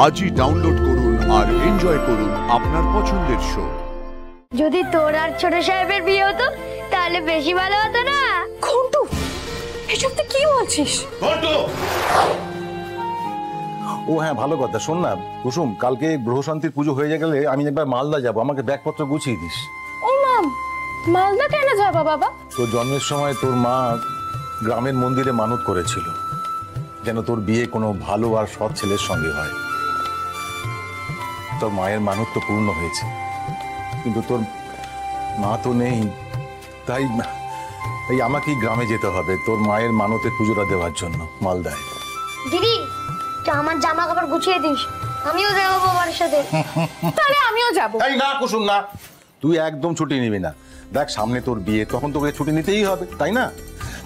আজই ডাউনলোড করুন আর এনজয় করুন আপনার পছন্দের শো। যদি তোর আর ছোট সাহেবের বিয়ে হতো তাহলে বেশি ভালো হতো না? ঘন্টু, এসব তুই কি বলছিস? ও হ্যাঁ, ভালো কথা। শোন না কুসুম, কালকে গ্রহশান্তির পুজো হয়ে গেলে আমি একবার মালদা যাব, আমাকে ব্যাগপত্র গুছিয়ে দিস। ও মাম, মালদা কেন যাবা বাবা? তোর জন্মের সময় তোর মা গ্রামের মন্দিরে মানত করেছিল যেন তোর বিয়ে কোনো ভালো আর সৎ ছেলের সঙ্গে হয়। তোর মায়ের মানত তো পূর্ণ হয়েছে, কিন্তু তোর মা তো নেই, তাই আমাকেই গ্রামে যেতে হবে তোর মায়ের মানতের পুজোটা দেওয়ার জন্য মালদায়। দিদি, তুই আমার জামা কাপড় গুছিয়ে দিস, আমিও যাবো বাবার সাথে। তাহলে আমিও যাবো। তাই না কুসুম, না, তুই একদম ছুটি নিবি না। দেখ সামনে তোর বিয়ে, তখন তোকে ছুটি নিতেই হবে, তাই না?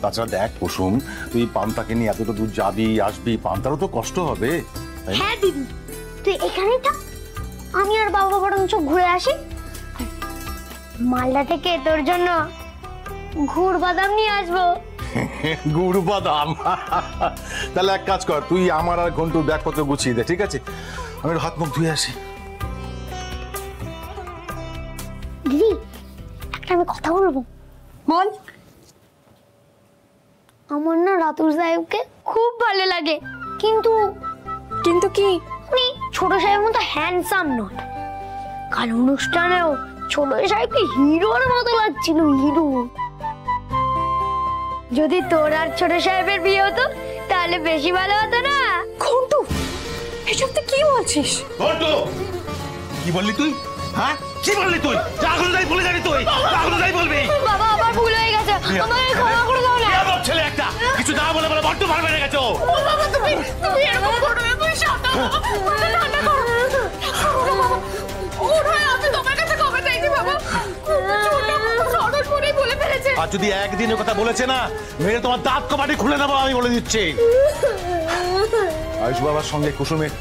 তাছাড়া দেখ কুসুম, তুই পান্তাকে নিয়ে এতটা দূর যাবি আসবি, পান্তারও তো কষ্ট হবে। হ্যাঁ দিদি, তুই এখানেই থাক, আমি আর বাবা বরঞ্চ ঘুরে আসি। মালদা থেকে তোর জন্য গুড় বাদাম নিয়ে আসবো। গুড় বাদাম? তাহলে এক কাজ কর, তুই আমার আর ঘন্টুর ব্যাগপত্র গুছিয়ে দে, ঠিক আছে? আমি হাত মুখ ধুয়ে আসি। দিদি, একটা আমি কথা বলবো। বল। আমার না রাতুল সাহেবকে খুব ভালো লাগে, কিন্তু কিন্তু কি? উনি ছোট সাহেবের মতো হ্যান্ডসাম নয়। কাল অনুষ্ঠানেও ছোট সাহেবকে হিরোর মতো লাগছিল, হিরো। যদি তোর আর ছোট সাহেবের বিয়ে হতো তাহলে বেশি ভালো হতো না? ঘন্টু, এসব তুই কি বলছিস? ঘন্টু, কি বললি তুই? হ্যাঁ, কি বললি তুই? রাহুল দাই বলে জানি তুই, রাহুল দাই বলবি। বাবা, আবার ভুল হয়ে গেছে, আমাকে ক্ষমা করে দাও না। এমন ছেলে একটা, কিছু না বলে বলে বড্ড ভালো বেড়ে গেছো। বাবা, তুমি এরকম করো না, তুমি সাবধান হও। ঠান্ডা করো। ওর হয়ে আমি তোমার কাছে ক্ষমা চাইছি বাবা। ছোট সরল মনেই বলে ফেলেছে। আর যদি একদিন কথা বলেছে না, মেরে তোমার দাঁত কমাটি খুলে দেবো, আমি বলে দিচ্ছি। আয়ুষ বাবার সঙ্গে কুসুমের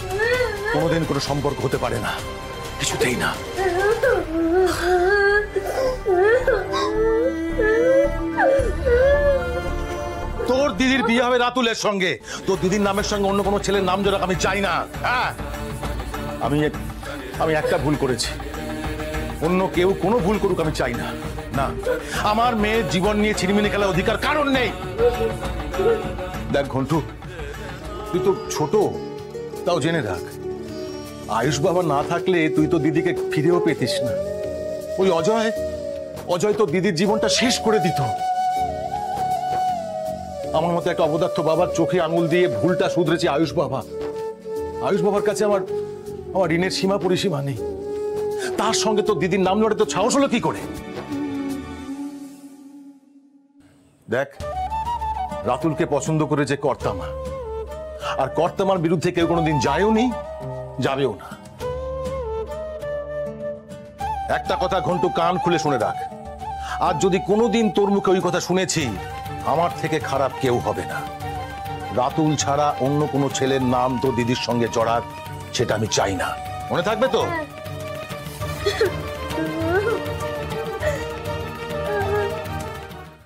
কোনোদিন কোনো সম্পর্ক হতে পারে না, কিছুতেই না। তোর দিদির বিয়ে হবে রাতুলের সঙ্গে, তোর দিদির নামের সঙ্গে অন্য কোনো ছেলের নাম জড়াক আমি চাই না। হ্যাঁ, আমি একটা ভুল করেছি, অন্য কেউ কোনো ভুল করুক আমি চাই না। না, আমার মেয়ের জীবন নিয়ে ছিনিমিনি খেলার অধিকার কারণ নেই। দেখ ঘন্টু, তুই তো ছোট, তাও জেনে রাখ, আয়ুষ বাবা না থাকলে তুই তো দিদিকে ফিরেও পেতিস না। ওই অজয় তো দিদির জীবনটা শেষ করে দিত। আমার মতো একটা অপদার্থ বাবার চোখে আঙুল দিয়ে ভুলটা শুধরেছে আয়ুষ বাবা। আয়ুষ বাবার কাছে আমার ঋণের সীমা পরিসীমা নেই। তার সঙ্গে তো দিদির নাম লড়ে তো সাহস হলো কি করে? দেখ, রাতুলকে পছন্দ করেছে কর্তামা, আর কর্তামার বিরুদ্ধে কেউ কোনোদিন যায়ও নি, যাবেও না। একটা কথা ঘন্টু কান খুলে শুনে রাখ, আর যদি কোনোদিন তোর মুখে ওই কথা শুনেছি, আমার থেকে খারাপ কেউ হবে না। রাতুল ছাড়া অন্য কোনো ছেলের নাম তো দিদির সঙ্গে জড়াক, সেটা আমি চাই না। মনে থাকবে তো?